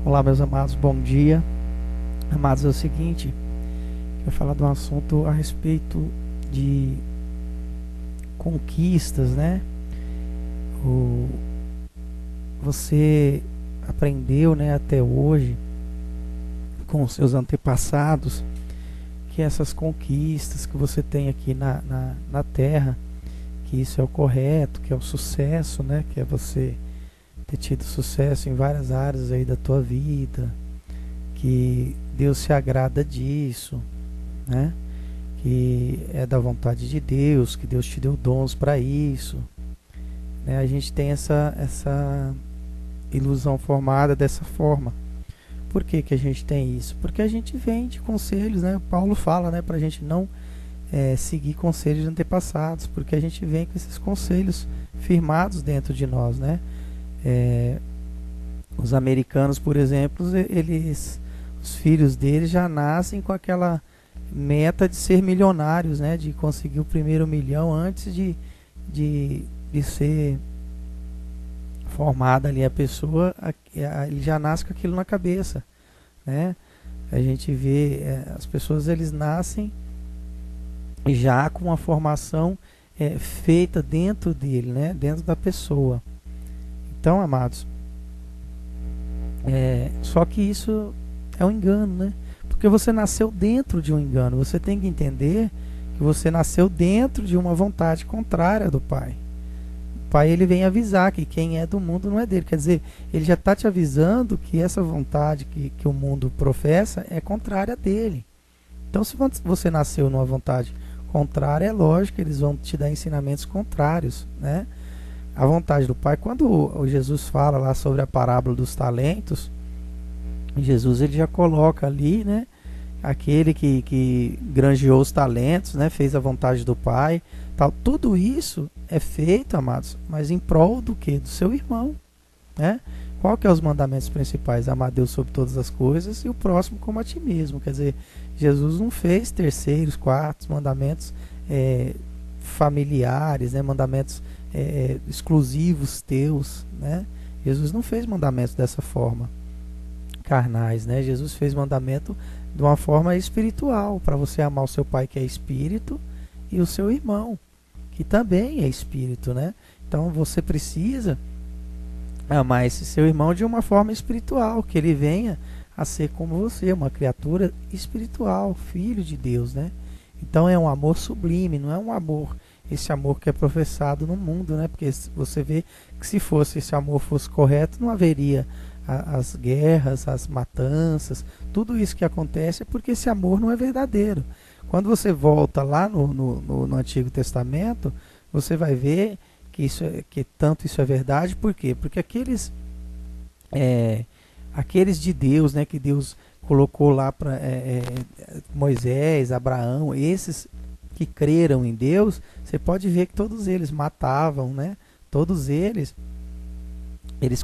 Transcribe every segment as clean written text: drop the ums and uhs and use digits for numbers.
Olá, meus amados, bom dia. Amados, é o seguinte, eu vou falar de um assunto a respeito de conquistas, né? O, você aprendeu, né, até hoje, com os seus antepassados, que essas conquistas que você tem aqui na Terra, que isso é o correto, que é o sucesso, né? Que é você ter tido sucesso em várias áreas aí da tua vida, que Deus se agrada disso, né? Que é da vontade de Deus, que Deus te deu dons para isso, né? A gente tem essa ilusão formada dessa forma. Por que que a gente tem isso? Porque a gente vem de conselhos, né? Paulo fala, né, para a gente não seguir conselhos de antepassados, porque a gente vem com esses conselhos firmados dentro de nós, né? É, os americanos, por exemplo, os filhos deles já nascem com aquela meta de ser milionários, né? De conseguir o primeiro milhão antes de ser formada ali a pessoa, ele já nasce com aquilo na cabeça, né? A gente vê, as pessoas eles nascem já com uma formação feita dentro dele, né? Dentro da pessoa. Então, amados, só que isso é um engano, né? Porque você nasceu dentro de um engano. Você tem que entender que você nasceu dentro de uma vontade contrária do Pai. O Pai ele vem avisar que quem é do mundo não é dele. Quer dizer, ele já está te avisando que essa vontade que o mundo professa é contrária dele. Então, se você nasceu numa vontade contrária, é lógico que eles vão te dar ensinamentos contrários, né? A vontade do Pai, quando o Jesus fala lá sobre a parábola dos talentos, Jesus ele já coloca ali, né, aquele que granjeou os talentos, né, fez a vontade do Pai, tal. Tudo isso é feito, amados, mas em prol do quê? Do seu irmão, né? Qual que é os mandamentos principais? Amar Deus sobre todas as coisas e o próximo como a ti mesmo. Quer dizer, Jesus não fez terceiros, quartos mandamentos familiares, né, mandamentos exclusivos teus, né? Jesus não fez mandamentos dessa forma, carnais, né? Jesus fez mandamento de uma forma espiritual, para você amar o seu pai que é espírito e o seu irmão que também é espírito, né? Então você precisa amar esse seu irmão de uma forma espiritual, que ele venha a ser como você, uma criatura espiritual, filho de Deus, né? Então é um amor sublime, não é um amor, esse amor que é professado no mundo, né? Porque você vê que se fosse esse amor fosse correto, não haveria as guerras, as matanças, tudo isso que acontece é porque esse amor não é verdadeiro. Quando você volta lá no Antigo Testamento, você vai ver que tanto isso é verdade. Por quê? Porque aqueles de Deus, né, que Deus colocou lá para Moisés, Abraão, esses que creram em Deus, você pode ver que todos eles matavam, né? Todos eles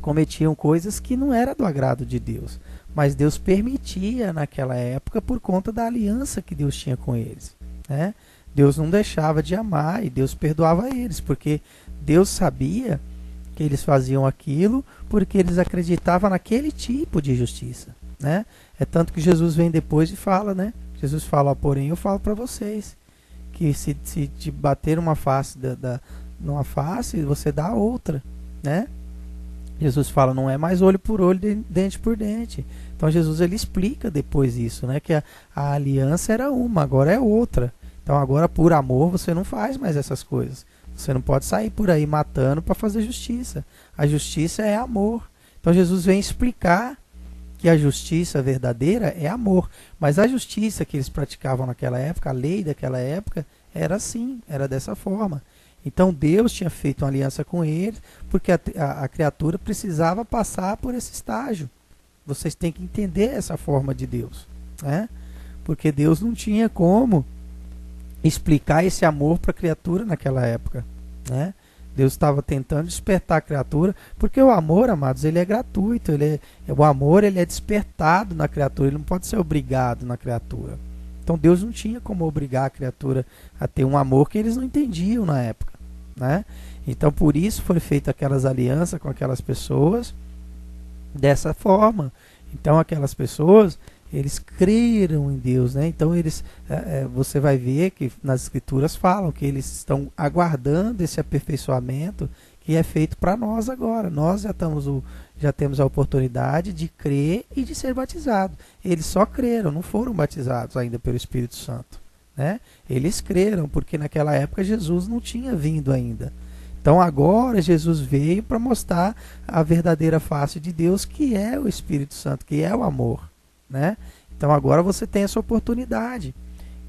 cometiam coisas que não era do agrado de Deus, mas Deus permitia naquela época por conta da aliança que Deus tinha com eles, né? Deus não deixava de amar e Deus perdoava eles, porque Deus sabia que eles faziam aquilo porque eles acreditavam naquele tipo de justiça, né? É tanto que Jesus vem depois e fala, né? Jesus fala, porém eu falo para vocês que se te bater uma face numa face, você dá a outra, né? Jesus fala, não é mais olho por olho, dente por dente. Então Jesus ele explica depois isso, né? Que a aliança era uma, agora é outra. Então agora por amor você não faz mais essas coisas. Você não pode sair por aí matando para fazer justiça. A justiça é amor. Então Jesus vem explicar que a justiça verdadeira é amor. Mas a justiça que eles praticavam naquela época, a lei daquela época, era assim, era dessa forma. Então Deus tinha feito uma aliança com eles, porque a criatura precisava passar por esse estágio. Vocês têm que entender essa forma de Deus, né? Porque Deus não tinha como explicar esse amor para a criatura naquela época, né? Deus estava tentando despertar a criatura, porque o amor, amados, ele é gratuito, o amor ele é despertado na criatura, ele não pode ser obrigado na criatura. Então Deus não tinha como obrigar a criatura a ter um amor que eles não entendiam na época, né? Então por isso foi feita aquelas alianças com aquelas pessoas dessa forma. Então aquelas pessoas, eles creram em Deus, né? Então você vai ver que nas escrituras falam que eles estão aguardando esse aperfeiçoamento que é feito para nós agora. Nós já temos a oportunidade de crer e de ser batizado. Eles só creram, não foram batizados ainda pelo Espírito Santo, né? Eles creram porque naquela época Jesus não tinha vindo ainda. Então agora Jesus veio para mostrar a verdadeira face de Deus, que é o Espírito Santo, que é o amor, né? Então agora você tem essa oportunidade.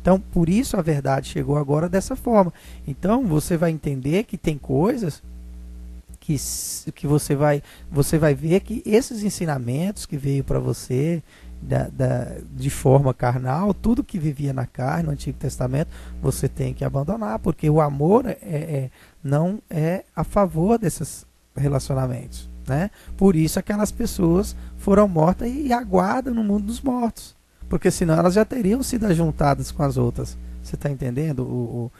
Então por isso a verdade chegou agora dessa forma. Então você vai entender que tem coisas que você vai ver que esses ensinamentos que veio para você de forma carnal, tudo que vivia na carne no Antigo Testamento, você tem que abandonar, porque o amor não é a favor desses relacionamentos, né? Por isso aquelas pessoas foram mortas e aguardam no mundo dos mortos, porque senão elas já teriam sido ajuntadas com as outras. Você está entendendo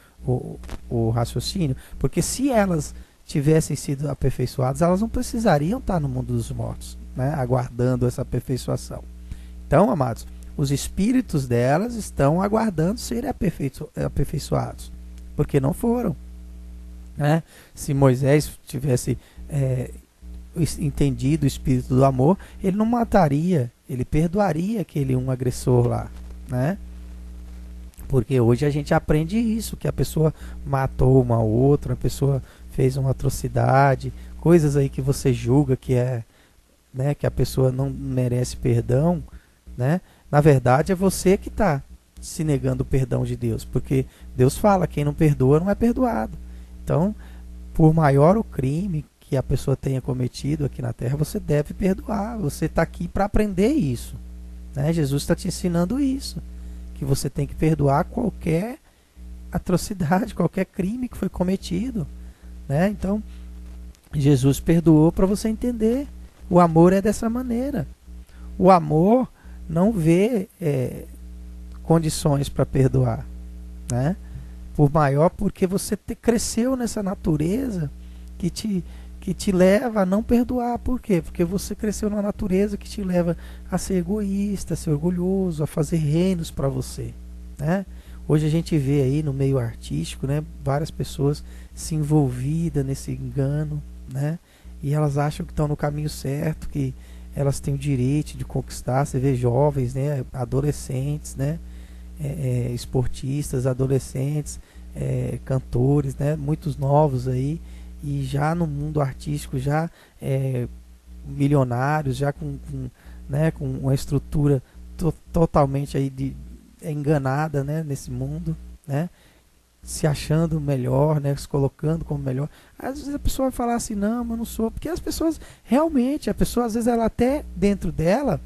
o raciocínio? Porque se elas tivessem sido aperfeiçoadas, elas não precisariam estar no mundo dos mortos, né? Aguardando essa aperfeiçoação. Então, amados, os espíritos delas estão aguardando serem aperfeiçoados, porque não foram, né? Se Moisés tivesse entendido o espírito do amor, ele não mataria, ele perdoaria aquele agressor lá, né? Porque hoje a gente aprende isso, que a pessoa matou uma outra, a pessoa fez uma atrocidade, coisas aí que você julga que né, que a pessoa não merece perdão, né? Na verdade é você que está se negando o perdão de Deus, porque Deus fala, quem não perdoa não é perdoado. Então, por maior o crime que a pessoa tenha cometido aqui na terra, você deve perdoar. Você está aqui para aprender isso, né? Jesus está te ensinando isso, que você tem que perdoar qualquer atrocidade, qualquer crime que foi cometido, né? Então Jesus perdoou para você entender. O amor é dessa maneira. O amor não vê condições para perdoar, né? Por maior, porque você cresceu nessa natureza que te leva a não perdoar. Por quê? Porque você cresceu numa natureza que te leva a ser egoísta, a ser orgulhoso, a fazer reinos para você, né? Hoje a gente vê aí no meio artístico, né, várias pessoas se envolvidas nesse engano, né? E elas acham que estão no caminho certo, que elas têm o direito de conquistar. Você vê jovens, né, adolescentes, né, esportistas, adolescentes, cantores, né, muitos novos aí, e já no mundo artístico, já milionários, já né, com uma estrutura totalmente aí enganada, né, nesse mundo, né, se achando melhor, né, se colocando como melhor. Às vezes a pessoa vai falar assim, não, mas eu não sou, porque as pessoas, realmente, a pessoa às vezes ela até dentro dela,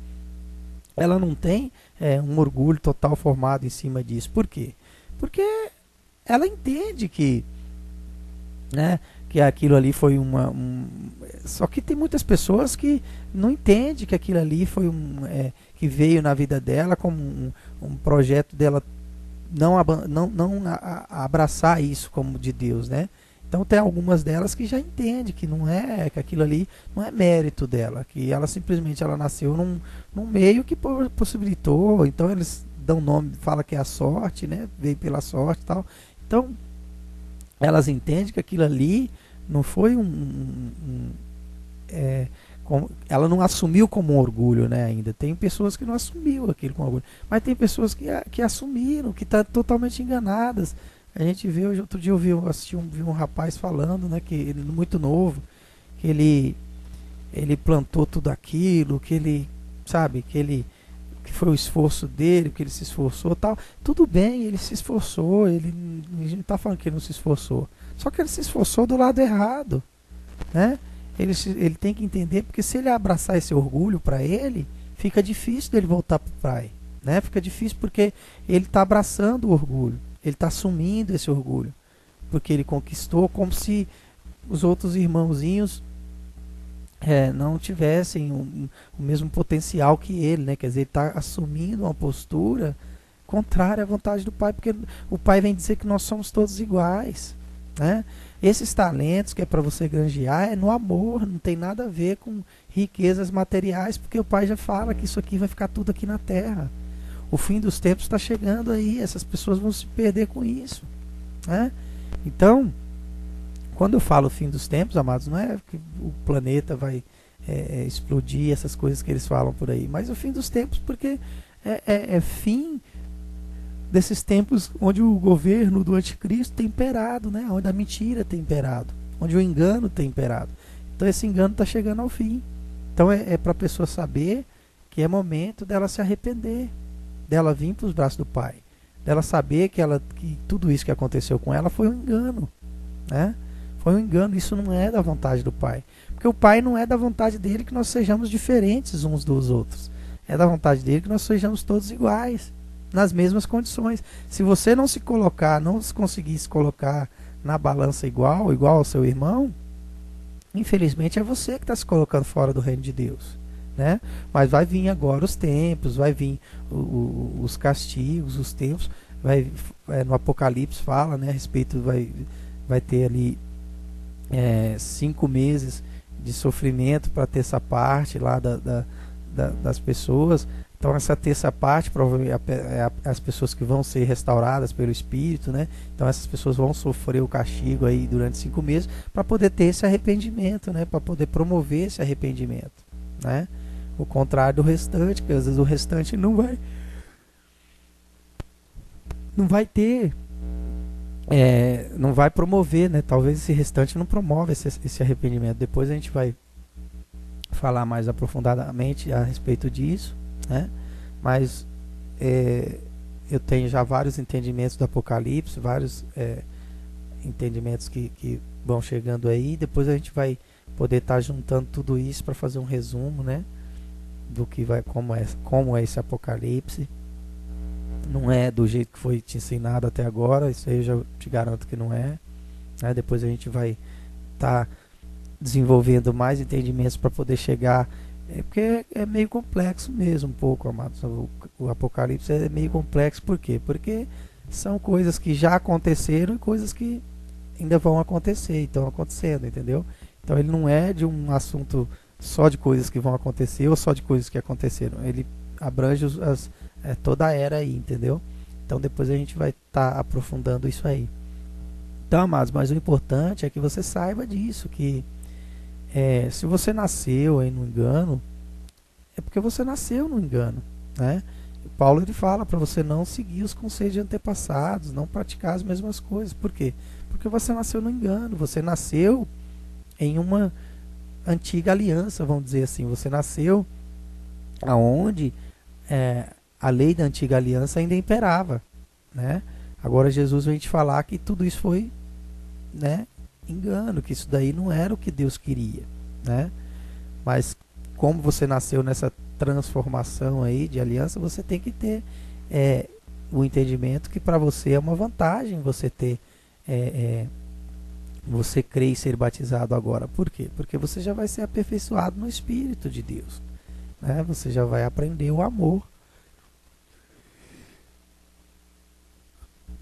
ela não tem um orgulho total formado em cima disso. Por quê? Porque ela entende que, né, que aquilo ali foi só que tem muitas pessoas que não entendem que aquilo ali foi que veio na vida dela como um projeto dela não abraçar isso como de Deus, né? Então tem algumas delas que já entendem que que aquilo ali não é mérito dela, que ela simplesmente nasceu num meio que possibilitou. Então eles dão nome, fala que é a sorte, né? Veio pela sorte e tal. Então elas entendem que aquilo ali não foi ela não assumiu como um orgulho, né, ainda. Tem pessoas que não assumiu aquilo com orgulho, mas tem pessoas que assumiram, que estão totalmente enganadas. A gente vê, outro dia eu vi um rapaz falando, né, que ele muito novo, que ele plantou tudo aquilo, que ele, sabe, que foi o esforço dele, que ele se esforçou, tal. Tudo bem, ele se esforçou, a gente não está falando que ele não se esforçou, só que ele se esforçou do lado errado, né? Ele tem que entender, porque se ele abraçar esse orgulho para ele, fica difícil dele voltar para o pai, né? Fica difícil porque ele está abraçando o orgulho, ele está assumindo esse orgulho, porque ele conquistou, como se os outros irmãozinhos não tivessem o mesmo potencial que ele, né? Quer dizer, ele está assumindo uma postura contrária à vontade do pai, porque o pai vem dizer que nós somos todos iguais, né? Esses talentos que é para você granjear é no amor, não tem nada a ver com riquezas materiais, porque o Pai já fala que isso aqui vai ficar tudo aqui na terra. O fim dos tempos está chegando aí, essas pessoas vão se perder com isso, né? Então, quando eu falo fim dos tempos, amados, não é que o planeta vai explodir, essas coisas que eles falam por aí, mas o fim dos tempos porque é fim desses tempos onde o governo do anticristo tem imperado, né? Onde a mentira tem imperado, onde o engano tem imperado. Então esse engano está chegando ao fim. Então é para a pessoa saber que é momento dela se arrepender, dela vir para os braços do Pai, dela saber que tudo isso que aconteceu com ela foi um engano, né? Foi um engano, isso não é da vontade do Pai. Porque o Pai não é da vontade dele que nós sejamos diferentes uns dos outros. É da vontade dele que nós sejamos todos iguais, nas mesmas condições. Se você não se colocar, não conseguir se colocar na balança igual ao seu irmão, infelizmente é você que está se colocando fora do reino de Deus, né? Mas vai vir agora os tempos, vai vir os castigos, os tempos. No Apocalipse fala, né, a respeito, vai ter ali 5 meses de sofrimento para ter essa parte lá das pessoas. Então essa terça parte provavelmente as pessoas que vão ser restauradas pelo Espírito, né? Então essas pessoas vão sofrer o castigo aí durante 5 meses para poder ter esse arrependimento, né? Para poder promover esse arrependimento, né? O contrário do restante, que às vezes o restante não ter, não vai promover, né? Talvez esse restante não promove esse arrependimento. Depois a gente vai falar mais aprofundadamente a respeito disso, né? Mas eu tenho já vários entendimentos do Apocalipse, vários entendimentos que vão chegando aí. Depois a gente vai poder estar juntando tudo isso para fazer um resumo, né? Do que como é esse Apocalipse. Não é do jeito que foi te ensinado até agora, isso aí eu já te garanto que não é, né? Depois a gente vai estar desenvolvendo mais entendimentos para poder chegar, porque é meio complexo mesmo, um pouco, amados. O Apocalipse é meio complexo, por quê? Porque são coisas que já aconteceram e coisas que ainda vão acontecer, e estão acontecendo, entendeu? Então ele não é de um assunto só de coisas que vão acontecer ou só de coisas que aconteceram, ele abrange toda a era aí, entendeu? Então depois a gente vai estar aprofundando isso aí. Então, amados, mas o importante é que você saiba disso, que se você nasceu aí no engano, é porque você nasceu no engano, né? Paulo ele fala para você não seguir os conselhos de antepassados, não praticar as mesmas coisas. Por quê? Porque você nasceu no engano, você nasceu em uma antiga aliança, vamos dizer assim. Você nasceu aonde a lei da antiga aliança ainda imperava, né? Agora Jesus vem te falar que tudo isso foi, né, engano, que isso daí não era o que Deus queria, né? Mas como você nasceu nessa transformação aí de aliança, você tem que ter o entendimento que para você é uma vantagem você ter você crer e ser batizado agora. Por quê? Porque você já vai ser aperfeiçoado no Espírito de Deus, né? Você já vai aprender o amor.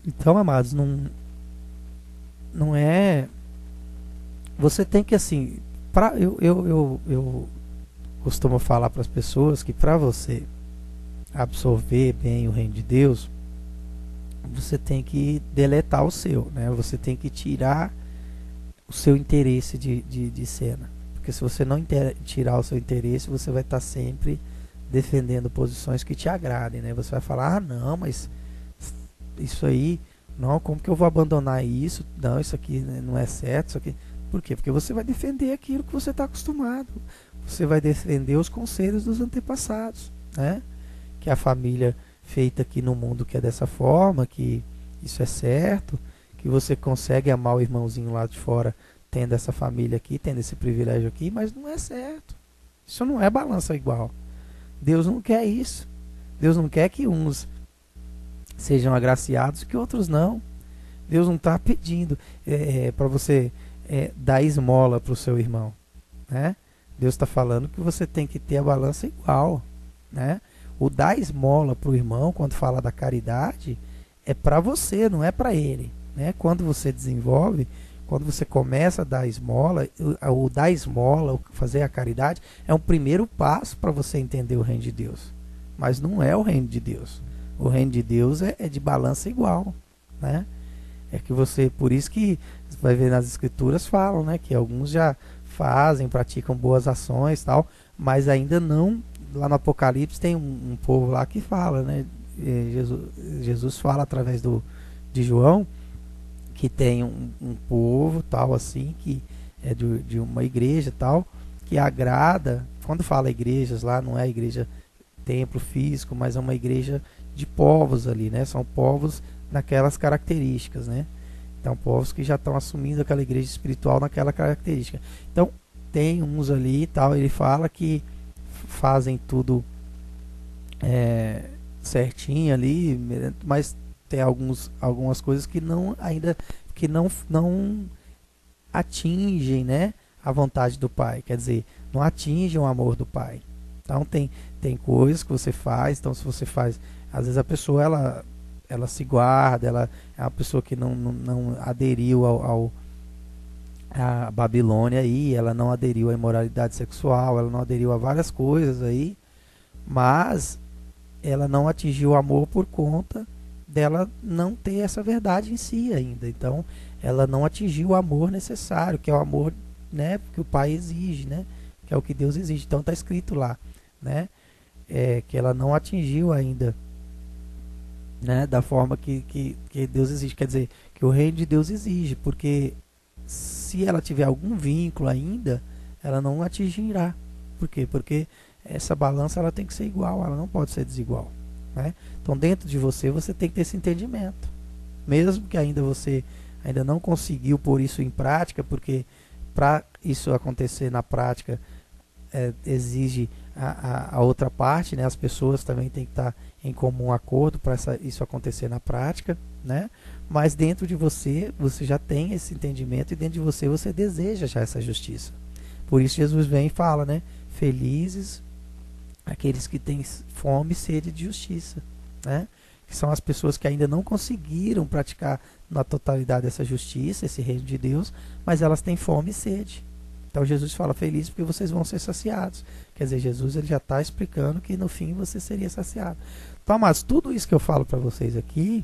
Então, amados, não é... Você tem que, assim... Eu costumo falar para as pessoas que para você absorver bem o reino de Deus, você tem que deletar o seu, né? Você tem que tirar o seu interesse de cena. Porque se você não tirar o seu interesse, você vai estar sempre defendendo posições que te agradem, né? Você vai falar, não, mas isso aí, não, como que eu vou abandonar isso? Não, isso aqui, né, não é certo, isso aqui. Por quê? Porque você vai defender aquilo que você está acostumado. Você vai defender os conselhos dos antepassados, né? Que a família feita aqui no mundo que é dessa forma, que isso é certo, que você consegue amar o irmãozinho lá de fora tendo essa família aqui, tendo esse privilégio aqui, mas não é certo. Isso não é balança igual. Deus não quer isso. Deus não quer que uns sejam agraciados e que outros não. Deus não está pedindo para você dar esmola para o seu irmão, né? Deus está falando que você tem que ter a balança igual, né? O dar esmola para o irmão, quando fala da caridade, é para você, não é para ele, né? Quando você desenvolve Quando você começa a dar esmola, o dar esmola, o fazer a caridade, é um primeiro passo para você entender o reino de Deus. Mas não é o reino de Deus. O reino de Deus é de balança igual, né? É que você, por isso que você vai ver nas escrituras falam, né, que alguns já fazem, praticam boas ações, tal, mas ainda não. Lá no Apocalipse tem um povo lá que fala, né? Jesus fala através de João que tem um povo tal assim que é de uma igreja tal que agrada. Quando fala igrejas lá, não é a igreja templo físico, mas é uma igreja de povos ali, né? São povos naquelas características, né? Então, povos que já estão assumindo aquela igreja espiritual naquela característica. Então, tem uns ali e tal, ele fala que fazem tudo certinho ali, mas tem algumas coisas que não ainda que não atingem, né, a vontade do Pai, quer dizer, não atingem o amor do Pai. Então tem coisas que você faz, então se você faz, às vezes a pessoa ela se guarda, ela é uma pessoa que não aderiu a Babilônia aí, ela não aderiu à imoralidade sexual, ela não aderiu a várias coisas aí, mas ela não atingiu o amor por conta dela não ter essa verdade em si ainda. Então, ela não atingiu o amor necessário, que é o amor, né, que o Pai exige, né, que é o que Deus exige. Então, está escrito lá, né, que ela não atingiu ainda, né, da forma que Deus exige. Quer dizer, que o reino de Deus exige, porque se ela tiver algum vínculo ainda, ela não atingirá. Por quê? Porque essa balança ela tem que ser igual, ela não pode ser desigual, né? Então dentro de você tem que ter esse entendimento, mesmo que ainda você ainda não conseguiu pôr isso em prática, porque para isso acontecer na prática exige a outra parte, né? As pessoas também têm que estar em comum acordo para isso acontecer na prática, né? Mas dentro de você já tem esse entendimento e dentro de você deseja já essa justiça. Por isso Jesus vem e fala, né? Felizes aqueles que têm fome e sede de justiça, né? Que são as pessoas que ainda não conseguiram praticar na totalidade essa justiça, esse reino de Deus, mas elas têm fome e sede. Então Jesus fala, felizes porque vocês vão ser saciados. Quer dizer, Jesus ele já está explicando que no fim você seria saciado. Então, mas tudo isso que eu falo para vocês aqui,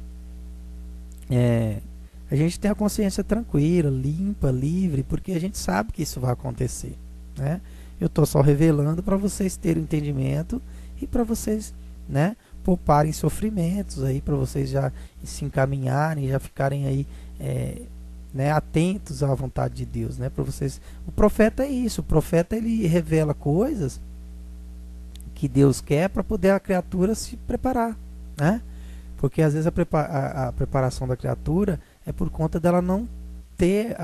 a gente tem a consciência tranquila, limpa, livre, porque a gente sabe que isso vai acontecer, né? Eu estou só revelando para vocês terem entendimento e para vocês, né, pouparem sofrimentos aí, para vocês já se encaminharem, já ficarem aí, né, atentos à vontade de Deus, né? Para vocês. O profeta é isso. O profeta ele revela coisas que Deus quer para poder a criatura se preparar, né? Porque às vezes a preparação da criatura é por conta dela não ter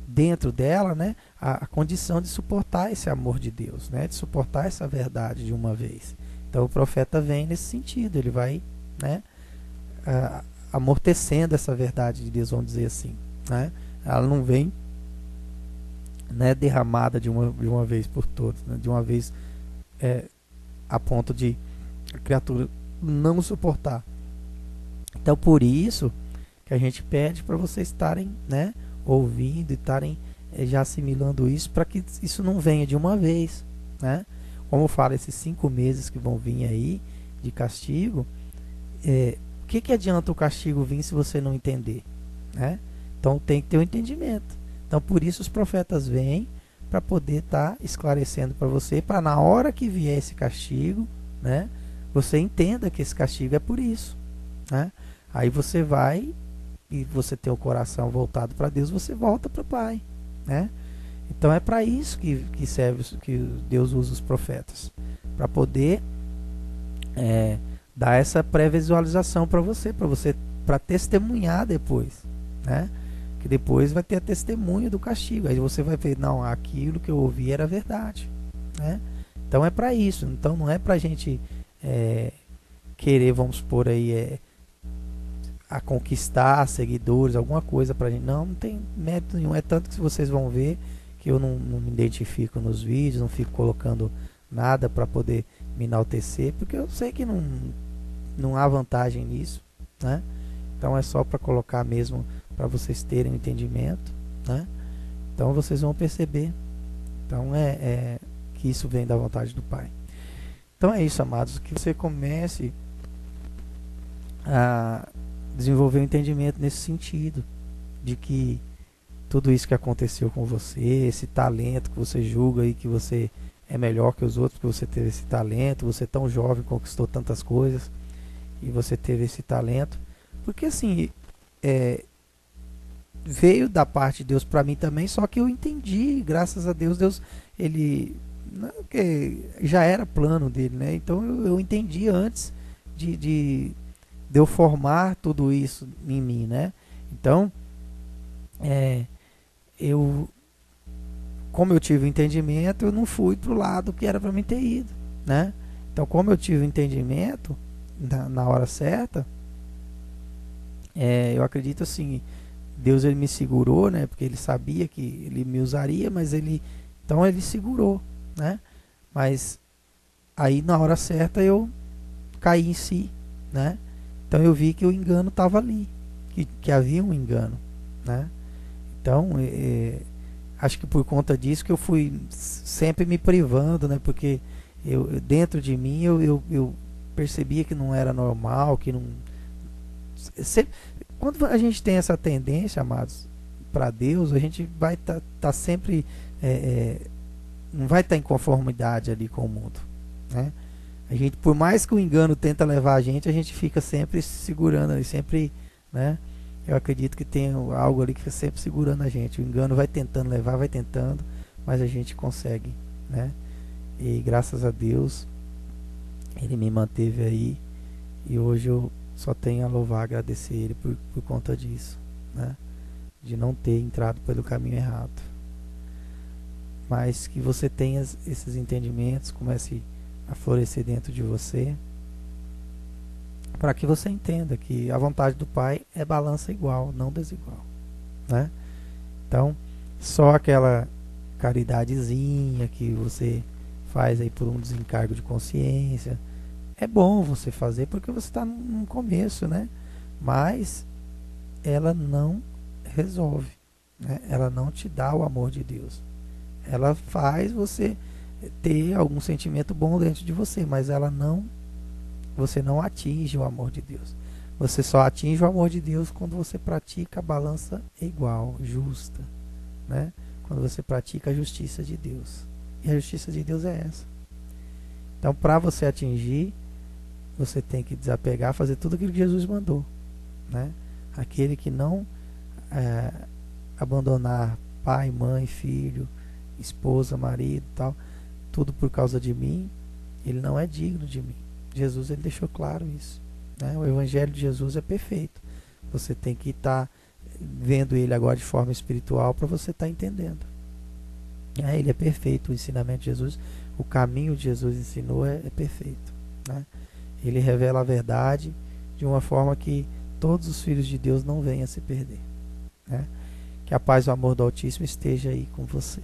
dentro dela, né, a condição de suportar esse amor de Deus, né, de suportar essa verdade de uma vez. Então o profeta vem nesse sentido, ele vai, né, amortecendo essa verdade de Deus, vamos dizer assim, né? Ela não vem, né, derramada de uma vez por todas, né, de uma vez a ponto de a criatura não suportar. Então por isso que a gente pede para vocês estarem, né, ouvindo e estarem já assimilando isso, para que isso não venha de uma vez, né? Como eu falo, esses 5 meses que vão vir aí de castigo, o que adianta o castigo vir se você não entender, né? Então tem que ter um entendimento. Então por isso os profetas vêm, para poder estar esclarecendo para você, para na hora que vier esse castigo, né, você entenda que esse castigo é por isso, né? Aí você vai e você tem o coração voltado para Deus, você volta para o Pai, né? Então é para isso que serve, que Deus usa os profetas, para poder dar essa pré-visualização para você para testemunhar depois, né? Que depois vai ter a testemunha do castigo, aí você vai ver, não, aquilo que eu ouvi era verdade, né? Então é para isso. Então não é para a gente querer, vamos supor aí, a conquistar seguidores, alguma coisa pra gente. Não tem método nenhum. É tanto que vocês vão ver que eu não me identifico nos vídeos, não fico colocando nada para poder me enaltecer, porque eu sei que não há vantagem nisso, né? Então é só para colocar mesmo, para vocês terem um entendimento, né? Então vocês vão perceber. Então que isso vem da vontade do Pai. Então é isso, amados, que você comece a desenvolver um entendimento nesse sentido, de que tudo isso que aconteceu com você, esse talento que você julga aí que você é melhor que os outros, porque você teve esse talento, você tão jovem, conquistou tantas coisas, e você teve esse talento, porque assim, veio da parte de Deus para mim também, só que eu entendi, graças a Deus, ele, não, que já era plano dele, né? Então eu entendi antes de eu formar tudo isso em mim, né? Então, como eu tive o entendimento, eu não fui pro lado que era para mim ter ido, né? Então, como eu tive o entendimento na hora certa, eu acredito assim, Deus ele me segurou, né? Porque ele sabia que ele me usaria, mas então ele segurou, né? Mas aí na hora certa eu caí em si, né? Então eu vi que o engano estava ali, que havia um engano, né? Então acho que por conta disso que eu fui sempre me privando, né? Porque dentro de mim eu percebia que não era normal, que não sempre, quando a gente tem essa tendência, amados, para Deus, a gente vai tá sempre não vai estar em conformidade ali com o mundo, né? A gente, por mais que o engano tenta levar a gente fica sempre segurando ali, sempre, né? Eu acredito que tem algo ali que fica sempre segurando a gente. O engano vai tentando levar, vai tentando, mas a gente consegue, né? E graças a Deus ele me manteve aí, e hoje eu só tenho a louvar, agradecer ele por conta disso, né? De não ter entrado pelo caminho errado. Mas que você tenha esses entendimentos, comece a florescer dentro de você, para que você entenda que a vontade do Pai é balança igual, não desigual, né? Então, só aquela caridadezinha que você faz aí por um desencargo de consciência, é bom você fazer porque você está no começo, né? Mas ela não resolve, né? Ela não te dá o amor de Deus. Ela faz você ter algum sentimento bom dentro de você, mas você não atinge o amor de Deus. Você só atinge o amor de Deus quando você pratica a balança igual, justa, né? Quando você pratica a justiça de Deus. E a justiça de Deus é essa. Então, para você atingir, você tem que desapegar, fazer tudo aquilo que Jesus mandou, né? Aquele que não abandonar pai, mãe, filho, esposa, marido, tal, tudo por causa de mim, ele não é digno de mim. Jesus ele deixou claro isso, né? O evangelho de Jesus é perfeito. Você tem que estar vendo ele agora de forma espiritual para você estar entendendo. Ele é perfeito, o ensinamento de Jesus, o caminho de Jesus ensinou é perfeito, né? Ele revela a verdade de uma forma que todos os filhos de Deus não venham a se perder, né? Que a paz e o amor do Altíssimo esteja aí com você.